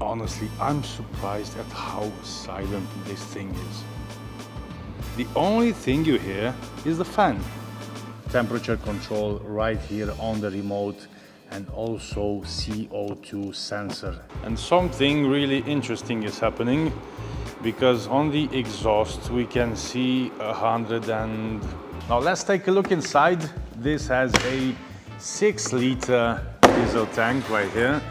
Honestly, I'm surprised at how silent this thing is. The only thing you hear is the fan. Temperature control right here on the remote, and also CO2 sensor. And something really interesting is happening, because on the exhaust we can see 100 and... Now let's take a look inside. This has a 6-liter diesel tank right here.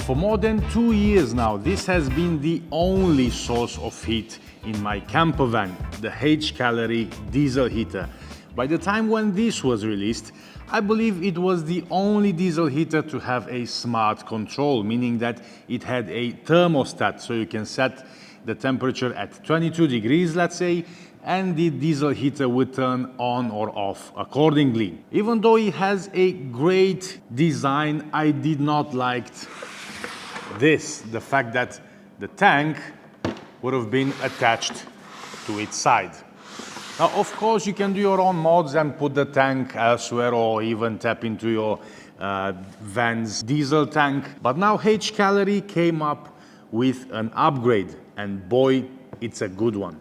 For more than 2 years now, this has been the only source of heat in my camper van, the Hcalory diesel heater. By the time when this was released, I believe it was the only diesel heater to have a smart control, meaning that it had a thermostat, so you can set the temperature at 22 degrees, let's say, and the diesel heater would turn on or off accordingly. Even though it has a great design, I did not like the fact that the tank would have been attached to its side. Now, of course, you can do your own mods and put the tank elsewhere, or even tap into your van's diesel tank. But now Hcalory came up with an upgrade, and boy, it's a good one.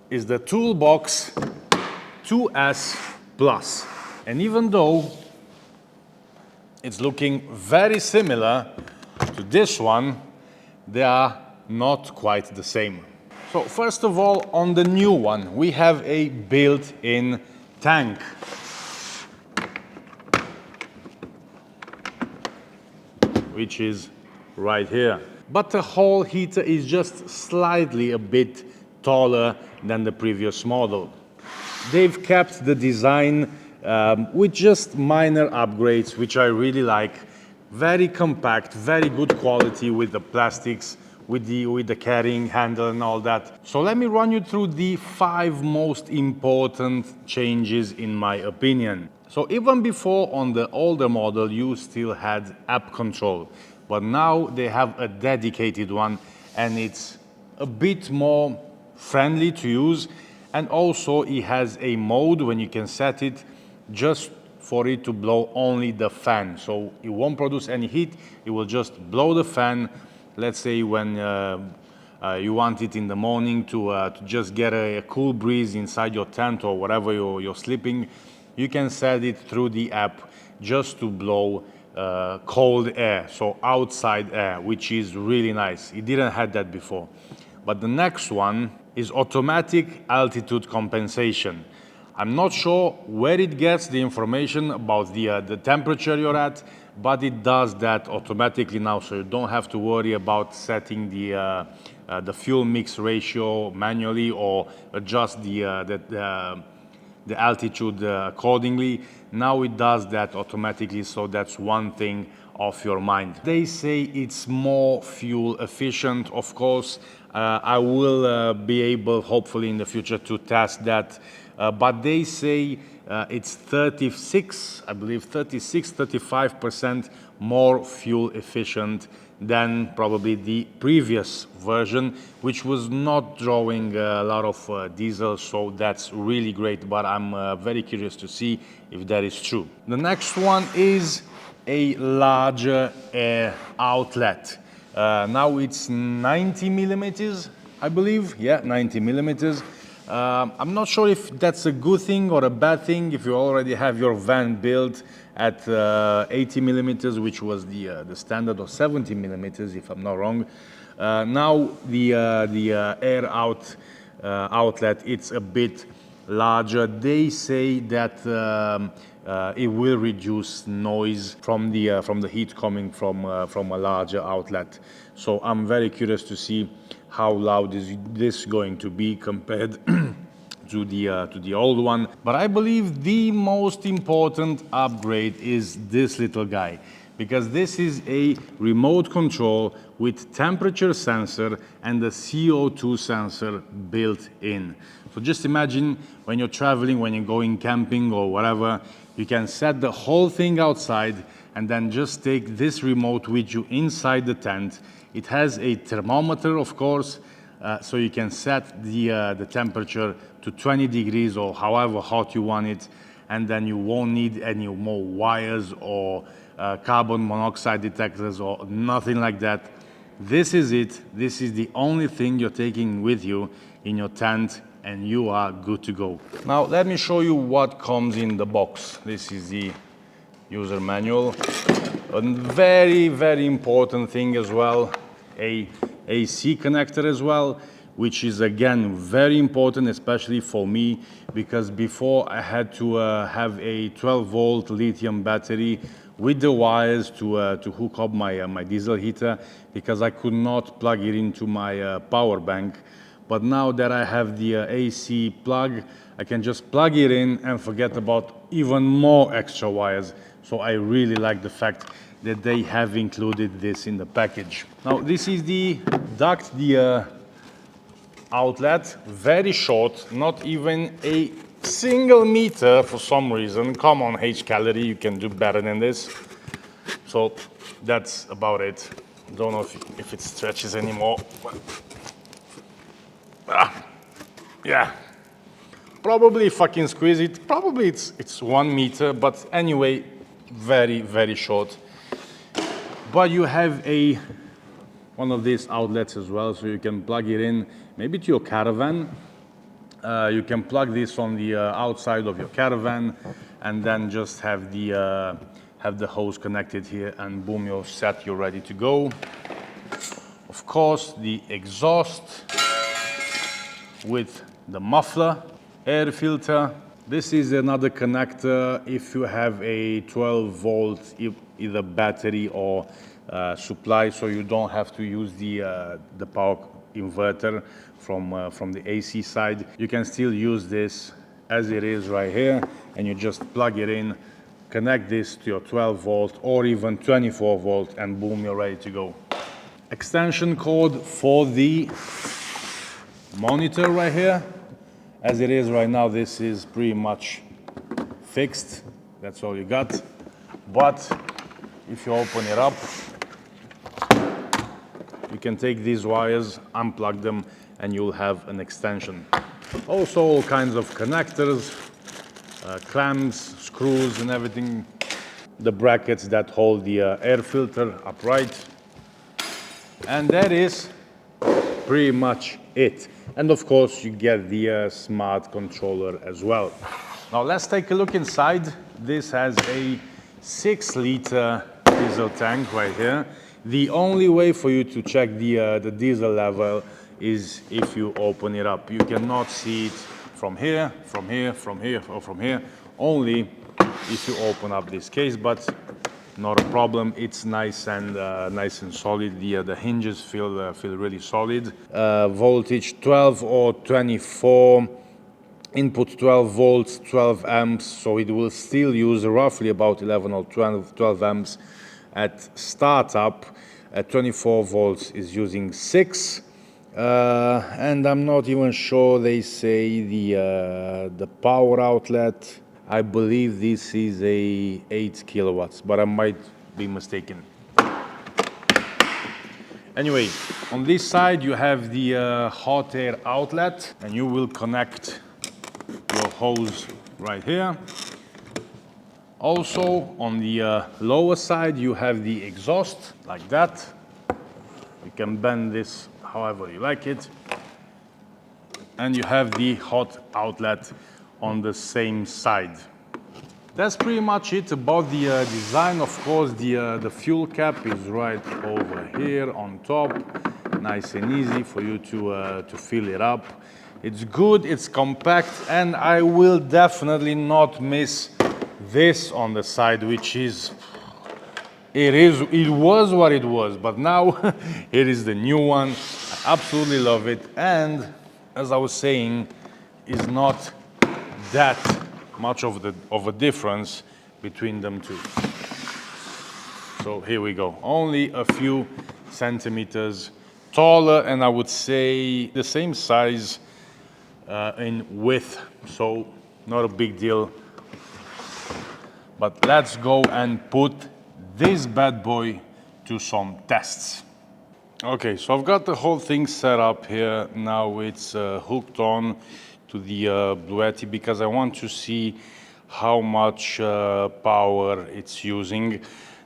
It's the Toolbox 2S Plus. And even though it's looking very similar to this one, they are not quite the same. So first of all, on the new one, we have a built-in tank. Which is right here. But the whole heater is just slightly a bit taller than the previous model. They've kept the design with just minor upgrades, which I really like. Very compact, very good quality with the plastics, with the carrying handle and all that. So let me run you through the 5 most important changes in my opinion. So even before, on the older model, you still had app control, but now they have a dedicated one, and it's a bit more friendly to use. And also it has a mode when you can set it just for it to blow only the fan. So it won't produce any heat, it will just blow the fan. Let's say when you want it in the morning to just get a cool breeze inside your tent or wherever you're sleeping, you can set it through the app just to blow cold air, so outside air, which is really nice. It didn't have that before. But the next one is automatic altitude compensation. I'm not sure where it gets the information about the temperature you're at, but it does that automatically now, so you don't have to worry about setting the fuel mix ratio manually or adjust the altitude accordingly. Now it does that automatically, so that's one thing off your mind. They say it's more fuel efficient. Of course, I will be able, hopefully in the future, to test that. But they say it's 35% more fuel efficient than probably the previous version, which was not drawing a lot of diesel, so that's really great. But I'm very curious to see if that is true. The next one is a larger air outlet. Now it's 90 millimeters, I believe. Yeah, 90 millimeters. I'm not sure if that's a good thing or a bad thing if you already have your van built at 80 millimeters, which was the standard, of 70 millimeters, if I'm not wrong. Now the air outlet, it's a bit larger. They say that it will reduce noise from the heat coming from a larger outlet. So I'm very curious to see how loud is this going to be compared to the old one. But I believe the most important upgrade is this little guy, because this is a remote control with temperature sensor and the CO2 sensor built in. So just imagine when you're traveling, when you're going camping or whatever, you can set the whole thing outside and then just take this remote with you inside the tent. It has a thermometer, of course, so you can set the temperature to 20 degrees or however hot you want it, and then you won't need any more wires or carbon monoxide detectors or nothing like that. This is it. This is the only thing you're taking with you in your tent, and you are good to go. Now let me show you what comes in the box. This is the user manual. A very, very important thing as well, a AC connector as well, which is again very important, especially for me, because before I had to have a 12-volt lithium battery with the wires to hook up my diesel heater, because I could not plug it into my power bank. But now that I have the AC plug, I can just plug it in and forget about even more extra wires. So I really like the fact that they have included this in the package. Now this is the duct, the outlet, very short, not even a single meter for some reason. Come on, Hcalory, you can do better than this. So that's about it. Don't know if it stretches anymore. Yeah. Probably if I can squeeze it, probably it's 1 meter, but anyway, very, very short. But you have one of these outlets as well, so you can plug it in, maybe to your caravan. You can plug this on the outside of your caravan, and then just have the hose connected here, and boom, you're set, you're ready to go. Of course, the exhaust with the muffler, air filter. This is another connector if you have a 12-volt either battery or supply, so you don't have to use the power inverter from the AC side. You can still use this as it is right here, and you just plug it in, connect this to your 12-volt or even 24-volt, and boom, you're ready to go. Extension cord for the monitor right here. As it is right now, this is pretty much fixed. That's all you got. But if you open it up, you can take these wires, unplug them, and you'll have an extension. Also all kinds of connectors, clamps, screws and everything. The brackets that hold the air filter upright. And that is pretty much it. And of course you get the smart controller as well. Now let's take a look inside. This has a 6-liter diesel tank right here. The only way for you to check the diesel level is if you open it up. You cannot see it from here, from here, from here, or from here. Only if you open up this case, but not a problem. It's nice and solid. The hinges feel really solid. Voltage 12 or 24. Input 12 volts, 12 amps. So it will still use roughly about 11 or 12 amps at startup. At 24 volts is using 6. And I'm not even sure they say the power outlet. I believe this is a 8 kilowatts, but I might be mistaken. Anyway, on this side you have the hot air outlet, and you will connect your hose right here. Also on the lower side you have the exhaust like that. You can bend this however you like it. And you have the hot outlet on the same side. That's pretty much it about the design. Of course, the fuel cap is right over here on top. Nice and easy for you to fill it up. It's good, it's compact, and I will definitely not miss this on the side, which is, it was what it was, but now it is the new one. I absolutely love it, and as I was saying, is not that much of a difference between them two. So here we go, only a few centimeters taller, and I would say the same size in width, so not a big deal. But let's go and put this bad boy to some tests. Okay, so I've got the whole thing set up here. Now it's hooked on to the Bluetti because I want to see how much power it's using.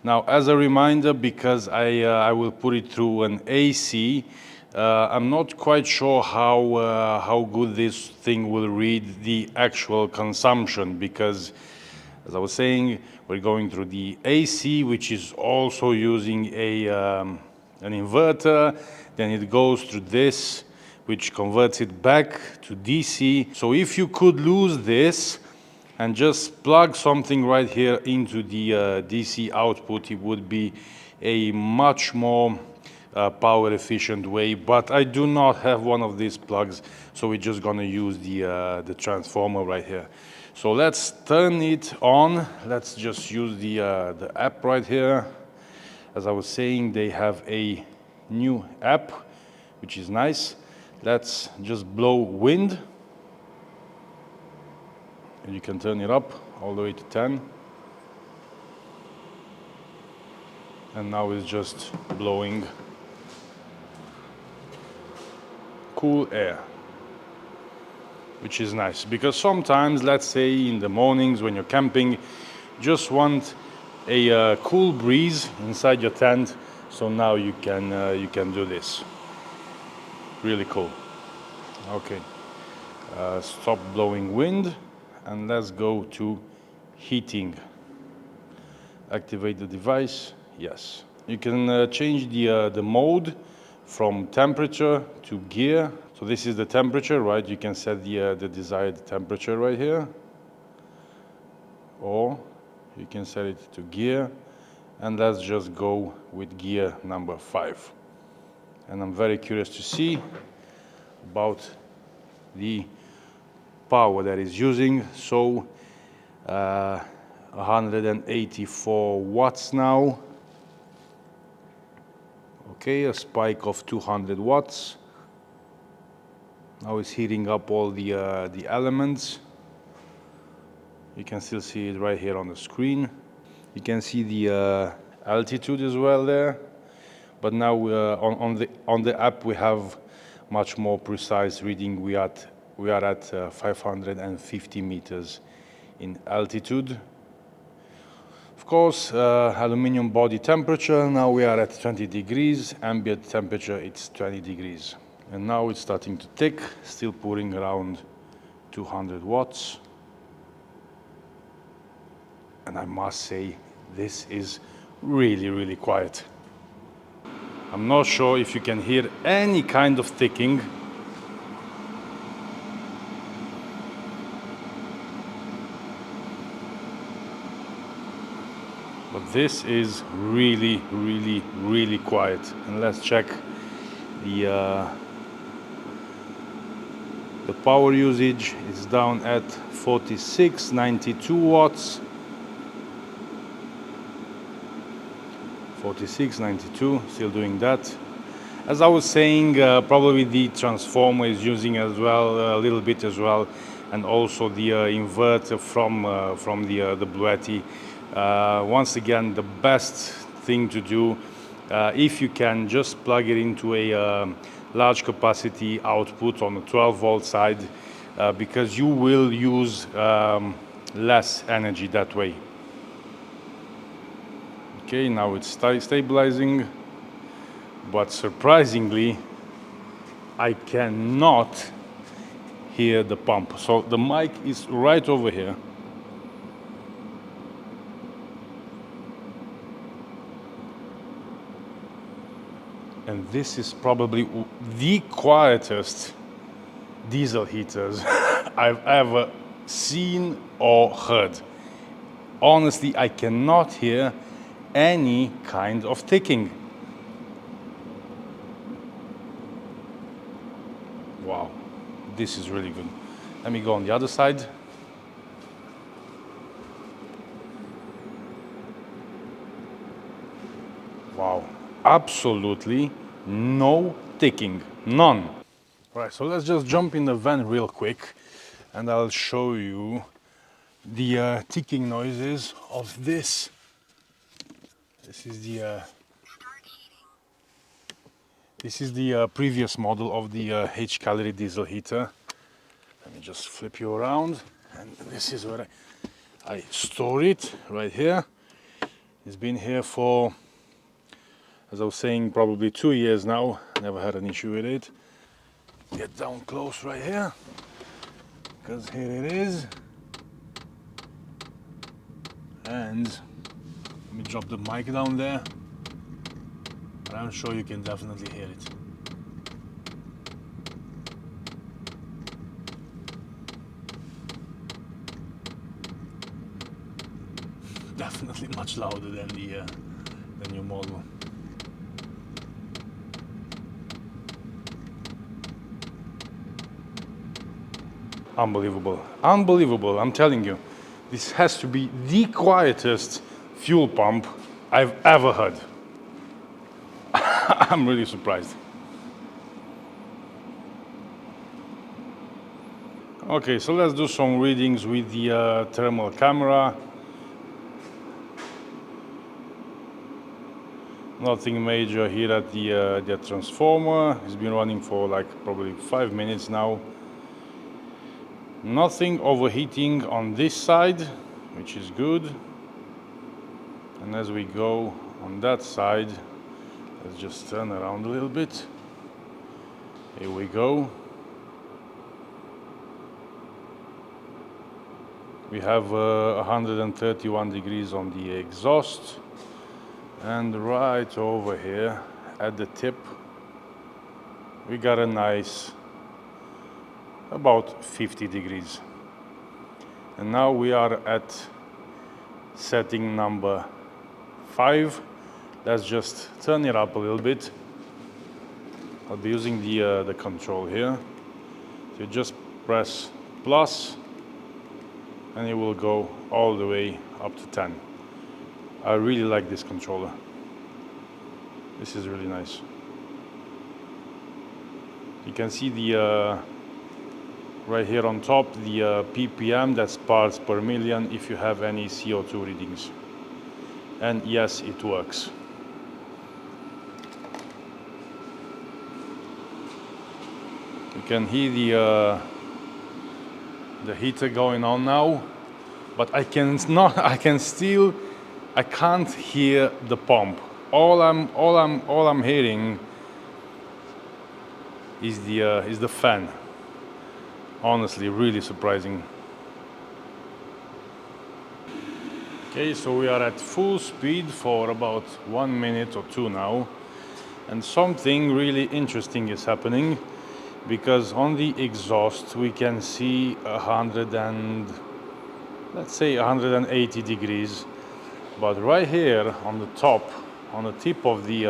Now, as a reminder, because I will put it through an AC, I'm not quite sure how good this thing will read the actual consumption because, as I was saying, we're going through the AC, which is also using an inverter. Then it goes through this, which converts it back to DC. So if you could lose this and just plug something right here into the DC output, it would be a much more power efficient way, but I do not have one of these plugs, so we're just gonna use the transformer right here. So let's turn it on. Let's just use the app right here. As I was saying, they have a new app, which is nice. Let's just blow wind. And you can turn it up all the way to 10. And now it's just blowing cool air, which is nice. Because sometimes, let's say in the mornings when you're camping, just want a cool breeze inside your tent. So now you can do this. Really cool. Okay, stop blowing wind, and let's go to heating. Activate the device. Yes. You can change the mode from temperature to gear. So this is the temperature, right? You can set the desired temperature right here. Or you can set it to gear. And let's just go with gear number 5. And I'm very curious to see about the power that is using. So 184 watts now. Okay, a spike of 200 watts. Now it's heating up all the elements. You can still see it right here on the screen. You can see the altitude as well there. But now on the app we have much more precise reading. We are at 550 meters in altitude. Of course, aluminum body temperature, now we are at 20 degrees, ambient temperature it's 20 degrees. And now it's starting to tick, still putting around 200 watts. And I must say, this is really, really quiet. I'm not sure if you can hear any kind of ticking. But this is really, really, really quiet. And let's check the power usage. Is down at 4692 watts. 4692, still doing that. As I was saying, probably the transformer is using as well, a little bit as well, and also the inverter from the Bluetti. Once again, the best thing to do, if you can, just plug it into a large capacity output on the 12 volt side, because you will use less energy that way. Okay, now it's stabilizing, but surprisingly, I cannot hear the pump. So the mic is right over here. And this is probably the quietest diesel heaters I've ever seen or heard. Honestly, I cannot hear any kind of ticking. Wow, this is really good. Let me go on the other side. Wow, absolutely no ticking, none. Right, so let's just jump in the van real quick and I'll show you the ticking noises of this. This is the This is the previous model of the Hcalory diesel heater. Let me just flip you around, and this is where I store it, right here. It's been here for, as I was saying, probably 2 years now. Never had an issue with it. Get down close right here, because here it is. And let me drop the mic down there, and I'm sure you can definitely hear it. Definitely much louder than the new model. Unbelievable, unbelievable, I'm telling you. This has to be the quietest fuel pump I've ever heard. I'm really surprised. Okay, so let's do some readings with the thermal camera. Nothing major here at the transformer. It's been running for like probably 5 minutes now. Nothing overheating on this side, which is good. And as we go on that side, let's just turn around a little bit. Here we go. We have 131 degrees on the exhaust. And right over here at the tip, we got a nice about 50 degrees. And now we are at setting number 5. Let's just turn it up a little bit. I'll be using the control here. So you just press plus, and it will go all the way up to 10. I really like this controller. This is really nice. You can see the right here on top, the ppm, that's parts per million, if you have any CO2 readings. And yes, it works. You can hear the heater going on now, but I can't hear the pump. All I'm hearing is the fan. Honestly, really surprising. Okay, so we are at full speed for about 1 minute or 2 now, and something really interesting is happening, because on the exhaust we can see 180 degrees, but right here on the top, on the tip of the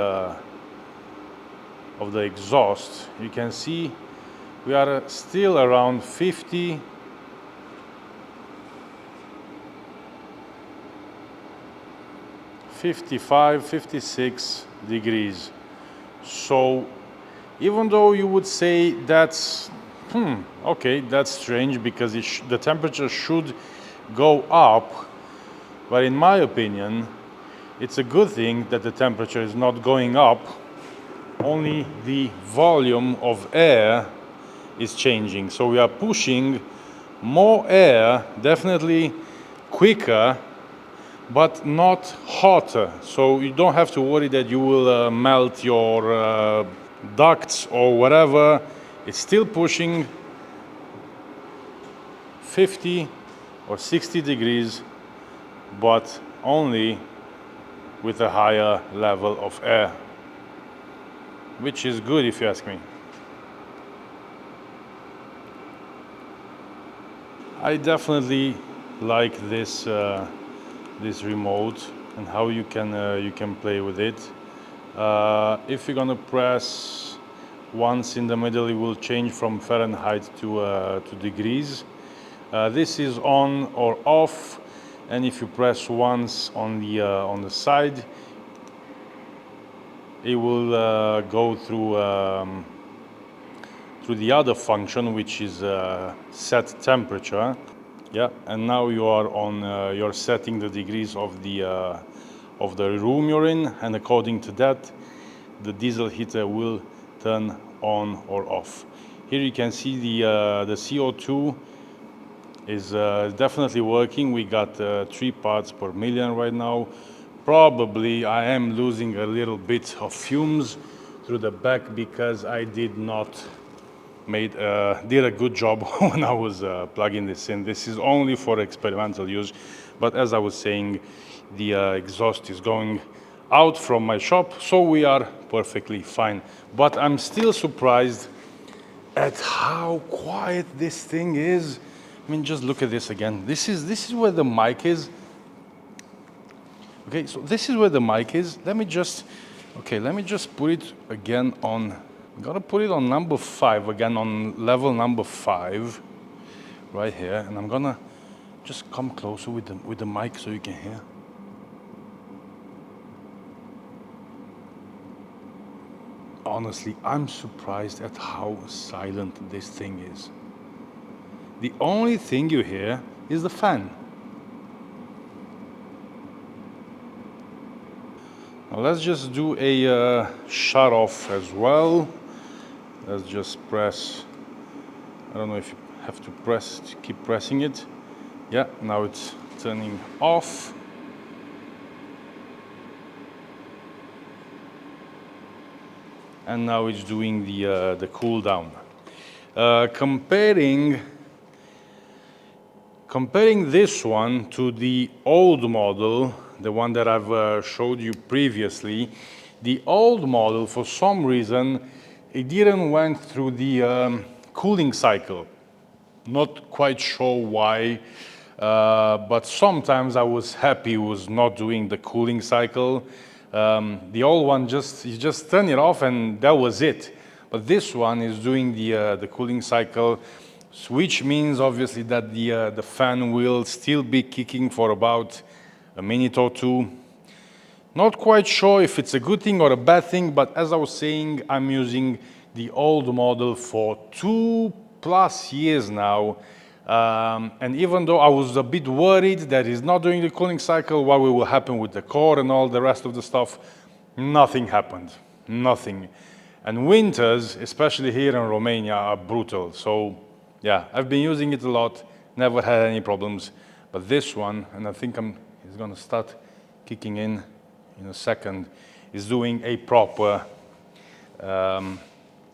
exhaust, you can see we are still around 50, 55, 56 degrees. So even though you would say that's okay, that's strange, because the temperature should go up, but in my opinion it's a good thing that the temperature is not going up, only the volume of air is changing. So we are pushing more air, definitely quicker, but not hotter. So you don't have to worry that you will melt your ducts or whatever. It's still pushing 50 or 60 degrees, but only with a higher level of air, which is good if you ask me. I definitely like this this remote and how you can play with it. If you're gonna press once in the middle, it will change from Fahrenheit to degrees. This is on or off, and if you press once on the side, it will go through the other function, which is set temperature. Yeah, and now you are on you're setting the degrees of the room you're in, and according to that, the diesel heater will turn on or off. Here you can see the CO2 is definitely working. We got 3 parts per million right now. Probably I am losing a little bit of fumes through the back because I did not did a good job when I was plugging this in. This is only for experimental use, but as I was saying, the exhaust is going out from my shop, so we are perfectly fine. But I'm still surprised at how quiet this thing is. I mean, just look at this again. This is where the mic is. Okay, so this is where the mic is. Let me just put it again on. I'm gonna put it on number 5 again, on level number 5, right here, and I'm gonna just come closer with the mic so you can hear. Honestly, I'm surprised at how silent this thing is. The only thing you hear is the fan. Now let's just do a shut off as well. Let's just press. I don't know if you have to keep pressing it. Yeah, now it's turning off. And now it's doing the cool down. Comparing this one to the old model, the one that I've showed you previously, the old model, for some reason, it didn't went through the cooling cycle. Not quite sure why, but sometimes I was happy it was not doing the cooling cycle. The old one, you just turn it off and that was it. But this one is doing the cooling cycle, which means obviously that the fan will still be kicking for about a minute or two. Not quite sure if it's a good thing or a bad thing, but as I was saying, I'm using the old model for 2+ years now. And even though I was a bit worried that it's not doing the cooling cycle, what will happen with the core and all the rest of the stuff, nothing happened. Nothing. And winters, especially here in Romania, are brutal. So yeah, I've been using it a lot, never had any problems. But this one, and I think it's gonna start kicking in a second, is doing a proper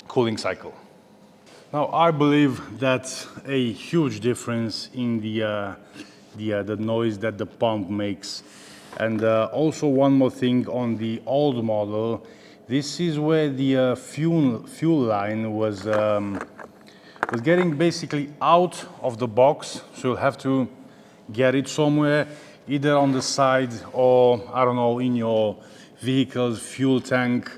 cooling cycle. Now I believe that's a huge difference in the noise that the pump makes. And also one more thing on the old model, this is where the fuel line was getting basically out of the box, so you'll have to get it somewhere, either on the side or, I don't know, in your vehicle's fuel tank.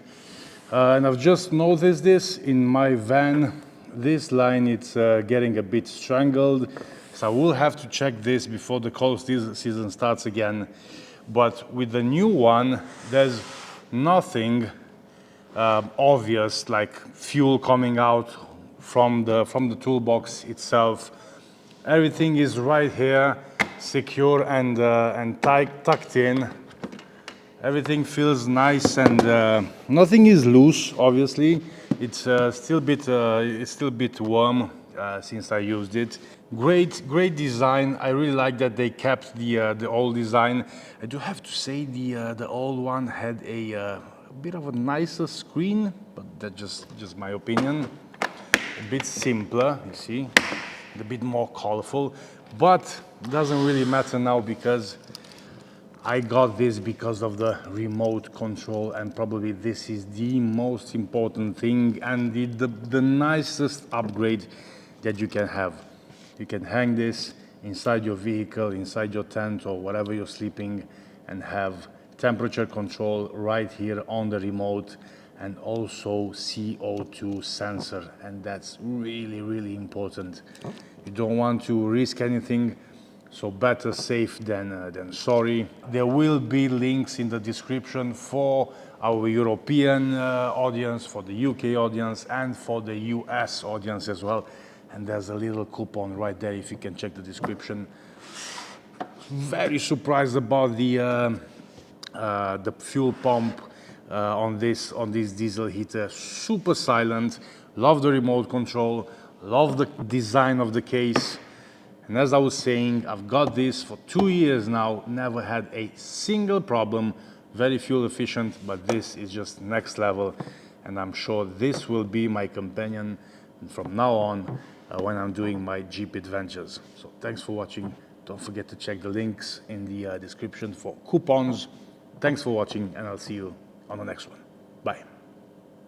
And I've just noticed this in my van. This line, it's getting a bit strangled, so I will have to check this before the cold season starts again. But with the new one, there's nothing obvious like fuel coming out from the toolbox itself. Everything is right here, secure and tucked in. Everything feels nice and nothing is loose. Obviously, it's still a bit warm since I used it. Great design. I really like that they kept the old design. I do have to say the old one had a bit of a nicer screen, but that's just my opinion. A bit simpler, you see, a bit more colorful, but it doesn't really matter now because I got this because of the remote control, and probably this is the most important thing and the nicest upgrade that you can have. You can hang this inside your vehicle, inside your tent or wherever you're sleeping, and have temperature control right here on the remote, and also CO2 sensor, and that's really important. You don't want to risk anything, so better safe than sorry. There will be links in the description for our European audience, for the UK audience, and for the US audience as well. And there's a little coupon right there if you can check the description. Very surprised about the fuel pump. on this diesel heater. Super silent, love the remote control, love the design of the case. And as I was saying, I've got this for 2 years now, never had a single problem, very fuel efficient, but this is just next level. And I'm sure this will be my companion from now on when I'm doing my Jeep adventures. So thanks for watching. Don't forget to check the links in the description for coupons. Thanks for watching, and I'll see you on the next one. Bye.